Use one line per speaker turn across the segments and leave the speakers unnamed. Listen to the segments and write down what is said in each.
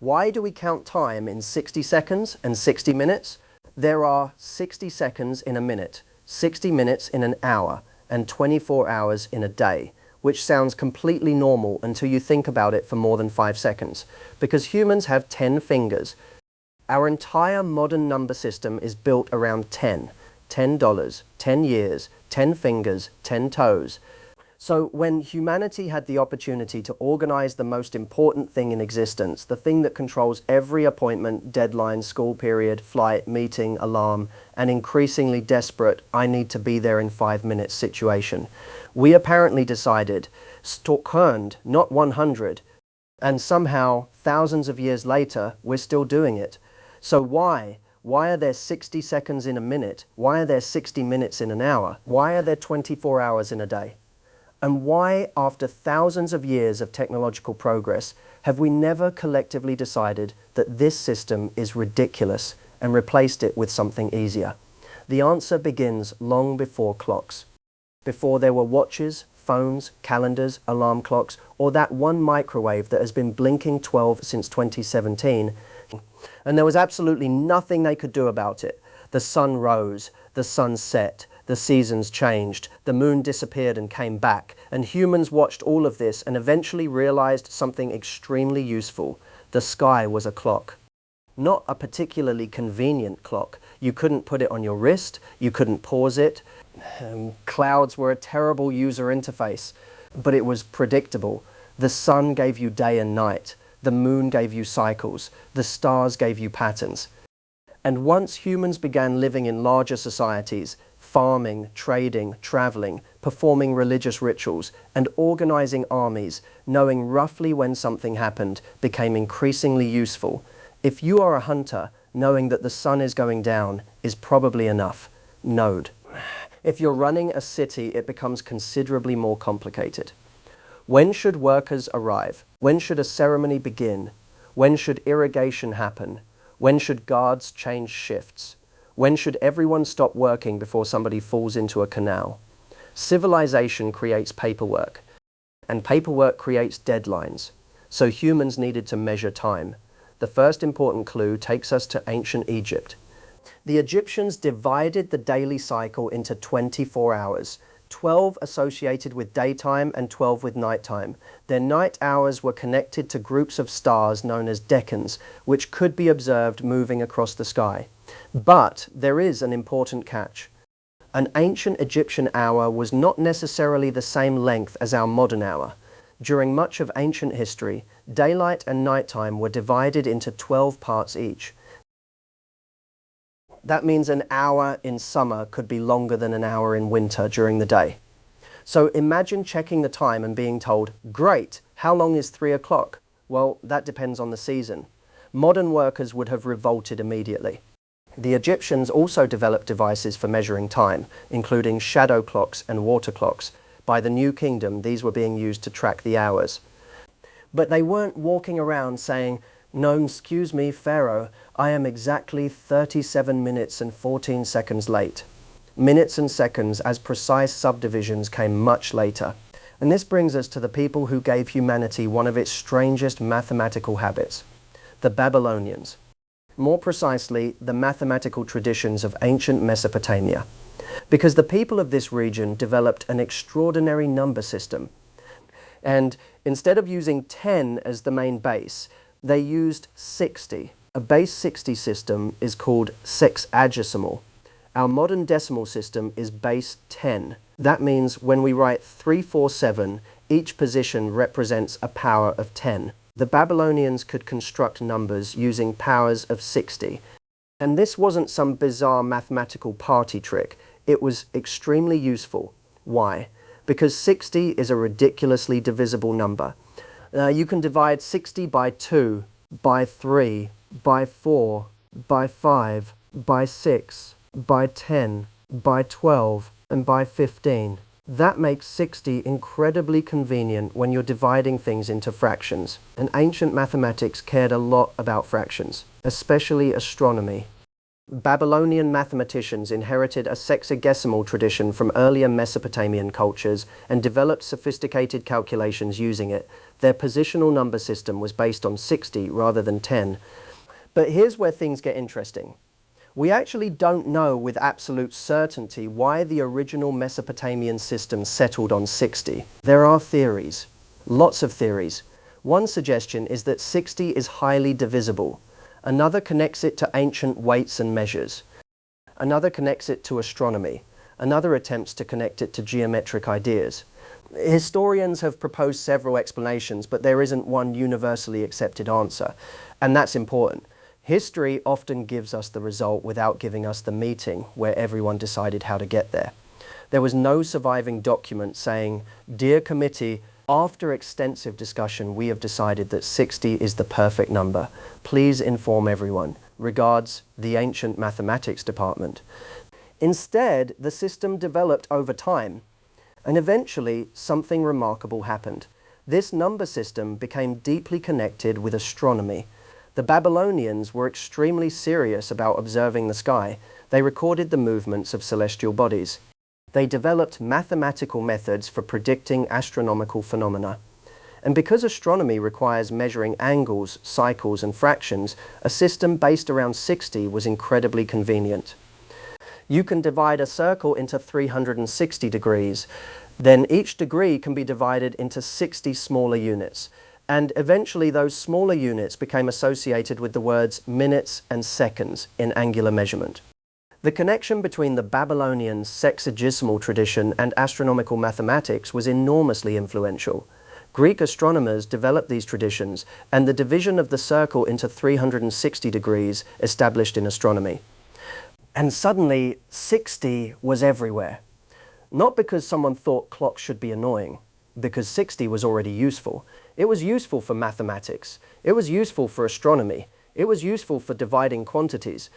Why do we count time in 60 seconds and 60 minutes? There are 60 seconds in a minute, 60 minutes in an hour, and 24 hours in a day, which sounds completely normal until you think about it for more than 5 seconds. Because humans have 10 fingers. Our entire modern number system is built around 10. $10, 10 years, 10 fingers, 10 toes. So when humanity had the opportunity to organize the most important thing in existence, the thing that controls every appointment, deadline, school period, flight, meeting, alarm, and increasingly desperate, I need to be there in 5 minutes situation, we apparently decided, Stockholm, not 100, and somehow, thousands of years later, we're still doing it. So why? Why are there 60 seconds in a minute? Why are there 60 minutes in an hour? Why are there 24 hours in a day? And why, after thousands of years of technological progress, have we never collectively decided that this system is ridiculous and replaced it with something easier? The answer begins long before clocks. Before there were watches, phones, calendars, alarm clocks, or that one microwave that has been blinking 12 since 2017, and there was absolutely nothing they could do about it. The sun rose, the sun set, the seasons changed, the moon disappeared and came back, and humans watched all of this and eventually realized something extremely useful. The sky was a clock. Not a particularly convenient clock. You couldn't put it on your wrist, you couldn't pause it. Clouds were a terrible user interface, but it was predictable. The sun gave you day and night, the moon gave you cycles, the stars gave you patterns. And once humans began living in larger societies, farming, trading, traveling, performing religious rituals, and organizing armies, knowing roughly when something happened became increasingly useful. If you are a hunter, knowing that the sun is going down is probably enough. Node. If you're running a city, it becomes considerably more complicated. When should workers arrive? When should a ceremony begin? When should irrigation happen? When should guards change shifts? When should everyone stop working before somebody falls into a canal? Civilization creates paperwork, and paperwork creates deadlines. So humans needed to measure time. The first important clue takes us to ancient Egypt. The Egyptians divided the daily cycle into 24 hours, 12 associated with daytime and 12 with nighttime. Their night hours were connected to groups of stars known as decans, which could be observed moving across the sky. But there is an important catch. An ancient Egyptian hour was not necessarily the same length as our modern hour. During much of ancient history, daylight and nighttime were divided into 12 parts each. That means an hour in summer could be longer than an hour in winter during the day. So imagine checking the time and being told, "Great, how long is 3 o'clock?" Well, that depends on the season. Modern workers would have revolted immediately. The Egyptians also developed devices for measuring time, including shadow clocks and water clocks. By the New Kingdom, these were being used to track the hours. But they weren't walking around saying, "No, excuse me, Pharaoh, I am exactly 37 minutes and 14 seconds late." Minutes and seconds as precise subdivisions came much later. And this brings us to the people who gave humanity one of its strangest mathematical habits, the Babylonians. More precisely, the mathematical traditions of ancient Mesopotamia. Because the people of this region developed an extraordinary number system. And instead of using 10 as the main base, they used 60. A base 60 system is called sexagesimal. Our modern decimal system is base 10. That means when we write 347, each position represents a power of 10. The Babylonians could construct numbers using powers of 60. And this wasn't some bizarre mathematical party trick. It was extremely useful. Why? Because 60 is a ridiculously divisible number. You can divide 60 by 2, by 3, by 4, by 5, by 6, by 10, by 12, and by 15. That makes 60 incredibly convenient when you're dividing things into fractions. And ancient mathematics cared a lot about fractions, especially astronomy. Babylonian mathematicians inherited a sexagesimal tradition from earlier Mesopotamian cultures and developed sophisticated calculations using it. Their positional number system was based on 60 rather than 10. But here's where things get interesting. We actually don't know with absolute certainty why the original Mesopotamian system settled on 60. There are theories, lots of theories. One suggestion is that 60 is highly divisible. Another connects it to ancient weights and measures. Another connects it to astronomy. Another attempts to connect it to geometric ideas. Historians have proposed several explanations, but there isn't one universally accepted answer, and that's important. History often gives us the result without giving us the meeting where everyone decided how to get there. There was no surviving document saying, "Dear committee, after extensive discussion, we have decided that 60 is the perfect number. Please inform everyone. Regards, the ancient mathematics department." Instead, the system developed over time, and eventually something remarkable happened. This number system became deeply connected with astronomy. The Babylonians were extremely serious about observing the sky. They recorded the movements of celestial bodies. They developed mathematical methods for predicting astronomical phenomena. And because astronomy requires measuring angles, cycles, and fractions, a system based around 60 was incredibly convenient. You can divide a circle into 360 degrees. Then each degree can be divided into 60 smaller units. And eventually those smaller units became associated with the words minutes and seconds in angular measurement. The connection between the Babylonian sexagesimal tradition and astronomical mathematics was enormously influential. Greek astronomers developed these traditions, and the division of the circle into 360 degrees established in astronomy. And suddenly, 60 was everywhere. Not because someone thought clocks should be annoying, because 60 was already useful. It was useful for mathematics. It was useful for astronomy. It was useful for dividing quantities.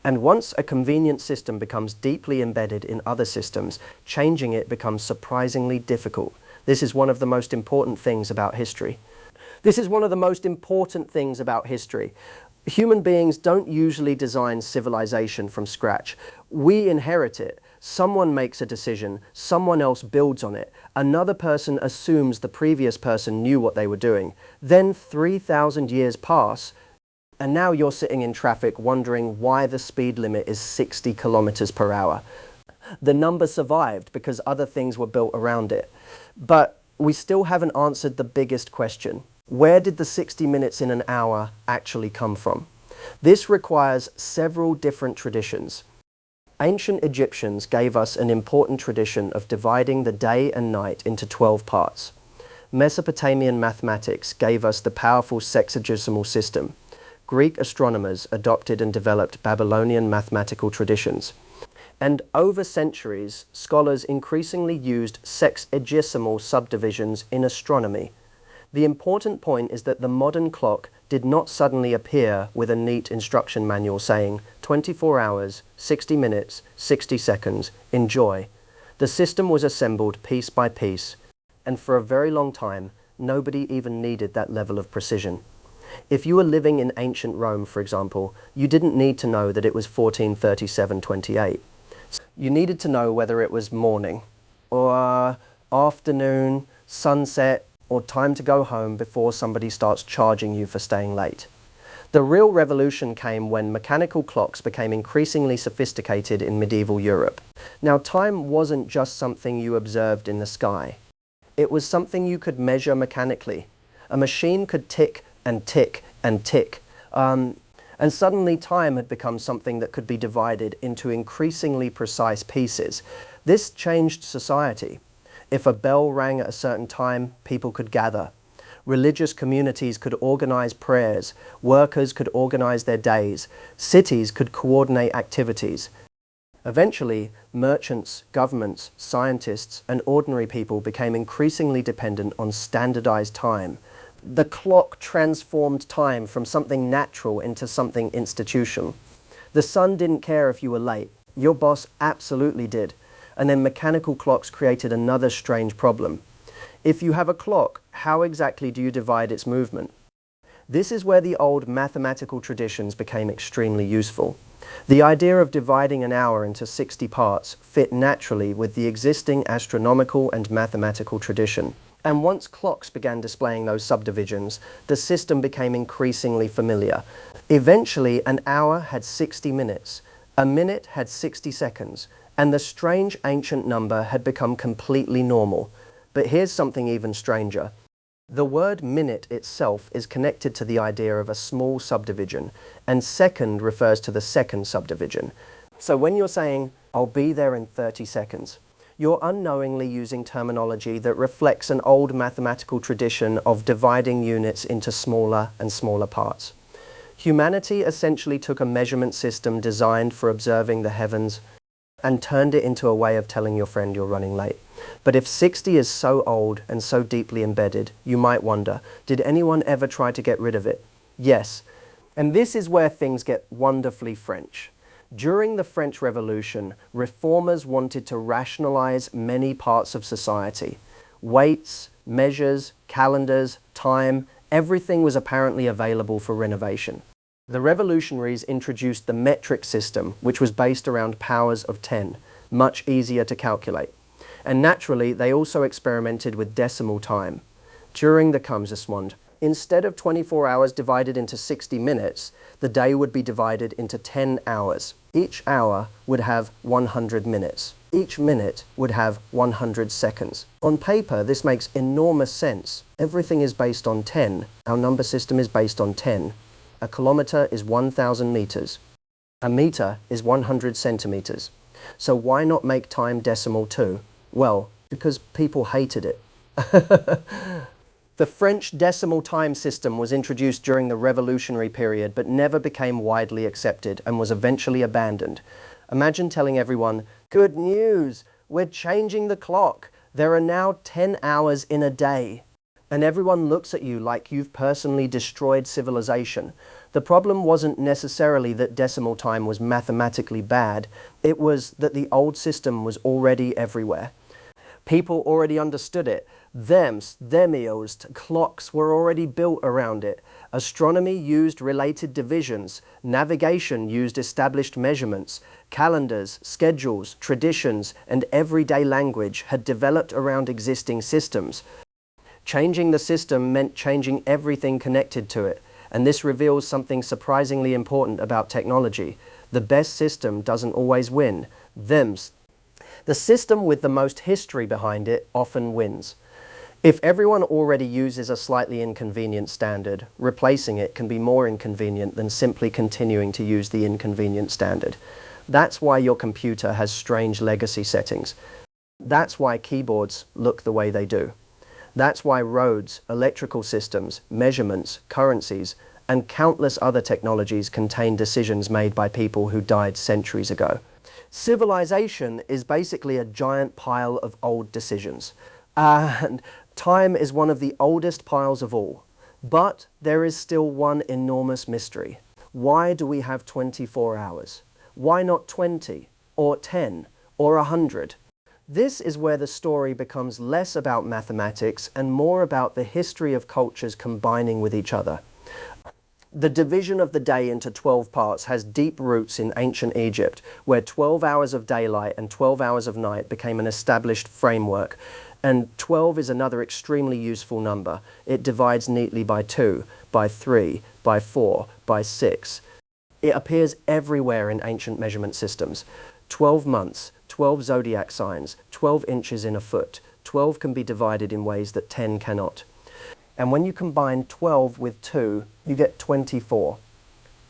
And once a convenient system becomes deeply embedded in other systems, changing it becomes surprisingly difficult. This is one of the most important things about history. This is one of the most important things about history. Human beings don't usually design civilization from scratch. We inherit it. Someone makes a decision, someone else builds on it. Another person assumes the previous person knew what they were doing. Then 3,000 years pass, and now you're sitting in traffic wondering why the speed limit is 60 kilometers per hour. The number survived because other things were built around it. But we still haven't answered the biggest question. Where did the 60 minutes in an hour actually come from? This requires several different traditions. Ancient Egyptians gave us an important tradition of dividing the day and night into 12 parts. Mesopotamian mathematics gave us the powerful sexagesimal system. Greek astronomers adopted and developed Babylonian mathematical traditions. And over centuries, scholars increasingly used sexagesimal subdivisions in astronomy. The important point is that the modern clock did not suddenly appear with a neat instruction manual saying 24 hours, 60 minutes, 60 seconds, enjoy. The system was assembled piece by piece, and for a very long time, nobody even needed that level of precision. If you were living in ancient Rome, for example, you didn't need to know that it was 1437-28. You needed to know whether it was morning, or afternoon, sunset, or time to go home before somebody starts charging you for staying late. The real revolution came when mechanical clocks became increasingly sophisticated in medieval Europe. Now, time wasn't just something you observed in the sky. It was something you could measure mechanically. A machine could tick and tick and tick. And suddenly time had become something that could be divided into increasingly precise pieces. This changed society. If a bell rang at a certain time, people could gather. Religious communities could organize prayers. Workers could organize their days. Cities could coordinate activities. Eventually, merchants, governments, scientists, and ordinary people became increasingly dependent on standardized time. The clock transformed time from something natural into something institutional. The sun didn't care if you were late. Your boss absolutely did. And then mechanical clocks created another strange problem. If you have a clock, how exactly do you divide its movement? This is where the old mathematical traditions became extremely useful. The idea of dividing an hour into 60 parts fit naturally with the existing astronomical and mathematical tradition. And once clocks began displaying those subdivisions, the system became increasingly familiar. Eventually, an hour had 60 minutes, a minute had 60 seconds, and the strange ancient number had become completely normal. But here's something even stranger. The word minute itself is connected to the idea of a small subdivision, and second refers to the second subdivision. So when you're saying, "I'll be there in 30 seconds," you're unknowingly using terminology that reflects an old mathematical tradition of dividing units into smaller and smaller parts. Humanity essentially took a measurement system designed for observing the heavens and turned it into a way of telling your friend you're running late. But if 60 is so old and so deeply embedded, you might wonder, did anyone ever try to get rid of it? Yes. And this is where things get wonderfully French. During the French Revolution, reformers wanted to rationalize many parts of society. Weights, measures, calendars, time, everything was apparently available for renovation. The revolutionaries introduced the metric system, which was based around powers of 10, much easier to calculate. And naturally, they also experimented with decimal time. During the Kaiserschwund, instead of 24 hours divided into 60 minutes, the day would be divided into 10 hours. Each hour would have 100 minutes. Each minute would have 100 seconds. On paper, this makes enormous sense. Everything is based on 10. Our number system is based on 10. A kilometer is 1,000 meters. A meter is 100 centimeters. So why not make time decimal too? Well, because people hated it. The French decimal time system was introduced during the revolutionary period but never became widely accepted and was eventually abandoned. Imagine telling everyone, "Good news, we're changing the clock. There are now 10 hours in a day." And everyone looks at you like you've personally destroyed civilization. The problem wasn't necessarily that decimal time was mathematically bad, it was that the old system was already everywhere. People already understood it. Thems, themios, clocks were already built around it. Astronomy used related divisions. Navigation used established measurements. Calendars, schedules, traditions, and everyday language had developed around existing systems. Changing the system meant changing everything connected to it, and this reveals something surprisingly important about technology. The best system doesn't always win. The system with the most history behind it often wins. If everyone already uses a slightly inconvenient standard, replacing it can be more inconvenient than simply continuing to use the inconvenient standard. That's why your computer has strange legacy settings. That's why keyboards look the way they do. That's why roads, electrical systems, measurements, currencies, and countless other technologies contain decisions made by people who died centuries ago. Civilization is basically a giant pile of old decisions. And time is one of the oldest piles of all. But there is still one enormous mystery. Why do we have 24 hours? Why not 20, or 10, or 100? This is where the story becomes less about mathematics and more about the history of cultures combining with each other. The division of the day into 12 parts has deep roots in ancient Egypt, where 12 hours of daylight and 12 hours of night became an established framework. And 12 is another extremely useful number. It divides neatly by 2, by 3, by 4, by 6. It appears everywhere in ancient measurement systems. 12 months, 12 zodiac signs, 12 inches in a foot. 12 can be divided in ways that 10 cannot. And when you combine 12 with 2, you get 24.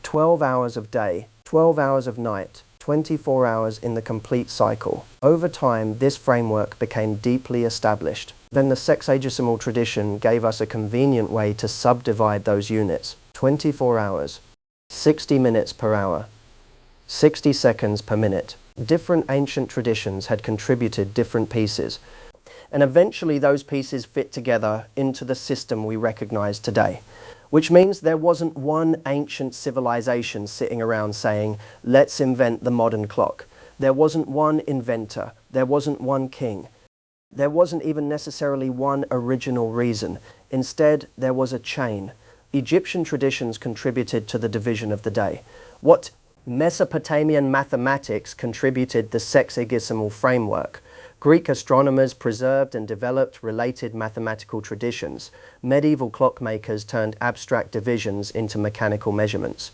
12 hours of day, 12 hours of night, 24 hours in the complete cycle. Over time, this framework became deeply established. Then the sexagesimal tradition gave us a convenient way to subdivide those units. 24 hours, 60 minutes per hour, 60 seconds per minute. Different ancient traditions had contributed different pieces, and eventually those pieces fit together into the system we recognize today. Which means there wasn't one ancient civilization sitting around saying, "Let's invent the modern clock." There wasn't one inventor. There wasn't one king. There wasn't even necessarily one original reason. Instead, there was a chain. Egyptian traditions contributed to the division of the day. What Mesopotamian mathematics contributed the sexagesimal framework. Greek astronomers preserved and developed related mathematical traditions. Medieval clockmakers turned abstract divisions into mechanical measurements.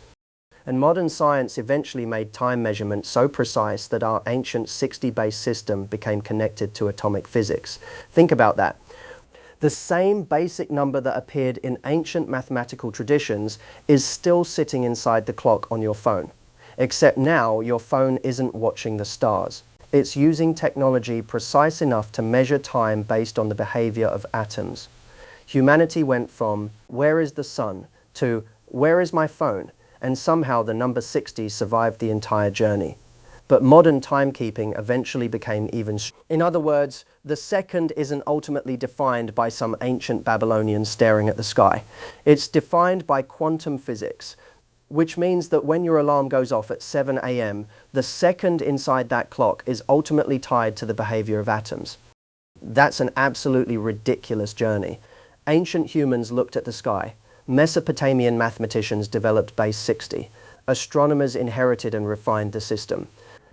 And modern science eventually made time measurement so precise that our ancient 60-base system became connected to atomic physics. Think about that. The same basic number that appeared in ancient mathematical traditions is still sitting inside the clock on your phone. Except now, your phone isn't watching the stars. It's using technology precise enough to measure time based on the behavior of atoms. Humanity went from, "Where is the sun?" to, "Where is my phone?" And somehow the number 60 survived the entire journey. But modern timekeeping eventually became even In other words, the second isn't ultimately defined by some ancient Babylonians staring at the sky. It's defined by quantum physics, which means that when your alarm goes off at 7 a.m., the second inside that clock is ultimately tied to the behavior of atoms. That's an absolutely ridiculous journey. Ancient humans looked at the sky. Mesopotamian mathematicians developed base 60. Astronomers inherited and refined the system.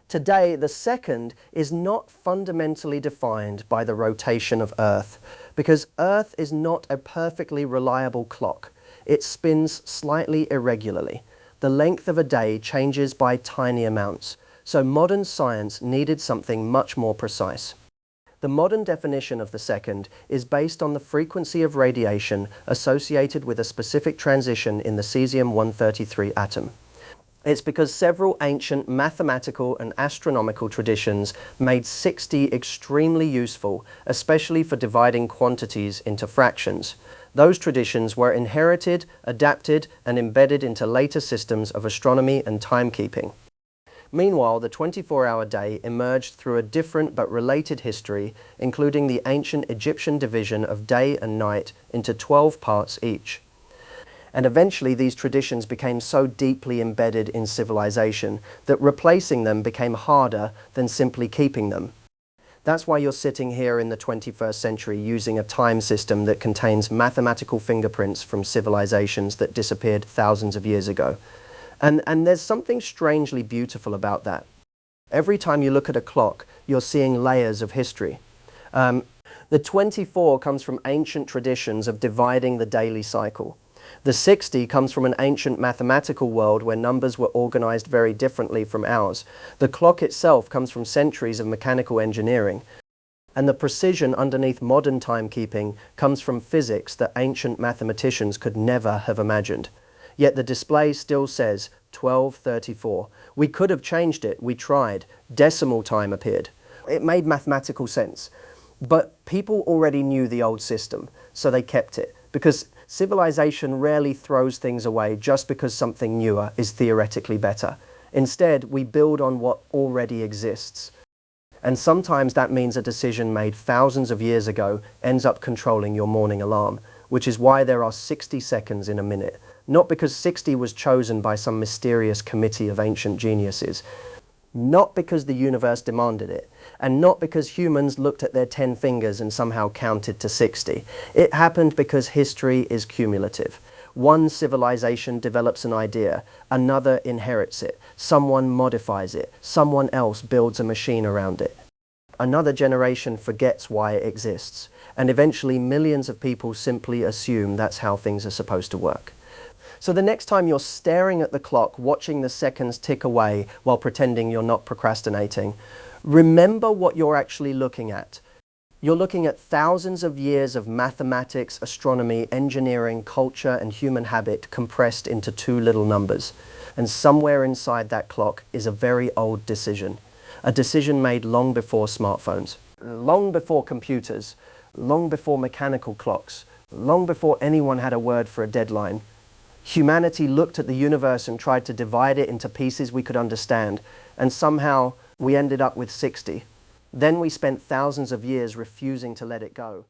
Today, the second is not fundamentally defined by the rotation of Earth, because Earth is not a perfectly reliable clock. It spins slightly irregularly. The length of a day changes by tiny amounts, so modern science needed something much more precise. The modern definition of the second is based on the frequency of radiation associated with a specific transition in the cesium-133 atom. It's because several ancient mathematical and astronomical traditions made 60 extremely useful, especially for dividing quantities into fractions. Those traditions were inherited, adapted, and embedded into later systems of astronomy and timekeeping. Meanwhile, the 24-hour day emerged through a different but related history, including the ancient Egyptian division of day and night into 12 parts each. And eventually these traditions became so deeply embedded in civilization that replacing them became harder than simply keeping them. That's why you're sitting here in the 21st century using a time system that contains mathematical fingerprints from civilizations that disappeared thousands of years ago. And there's something strangely beautiful about that. Every time you look at a clock, you're seeing layers of history. The 24 comes from ancient traditions of dividing the daily cycle. The 60 comes from an ancient mathematical world where numbers were organized very differently from ours. The clock itself comes from centuries of mechanical engineering. And the precision underneath modern timekeeping comes from physics that ancient mathematicians could never have imagined. Yet the display still says 12:34. We could have changed it, we tried. Decimal time appeared. It made mathematical sense. But people already knew the old system, so they kept it. Because civilization rarely throws things away just because something newer is theoretically better. Instead, we build on what already exists. And sometimes that means a decision made thousands of years ago ends up controlling your morning alarm, which is why there are 60 seconds in a minute. Not because 60 was chosen by some mysterious committee of ancient geniuses. Not because the universe demanded it, and not because humans looked at their 10 fingers and somehow counted to 60. It happened because history is cumulative. One civilization develops an idea, another inherits it, someone modifies it, someone else builds a machine around it. Another generation forgets why it exists, and eventually millions of people simply assume that's how things are supposed to work. So the next time you're staring at the clock, watching the seconds tick away while pretending you're not procrastinating, remember what you're actually looking at. You're looking at thousands of years of mathematics, astronomy, engineering, culture, and human habit compressed into two little numbers. And somewhere inside that clock is a very old decision. A decision made long before smartphones, long before computers, long before mechanical clocks, long before anyone had a word for a deadline. Humanity looked at the universe and tried to divide it into pieces we could understand, and somehow we ended up with 60. Then we spent thousands of years refusing to let it go.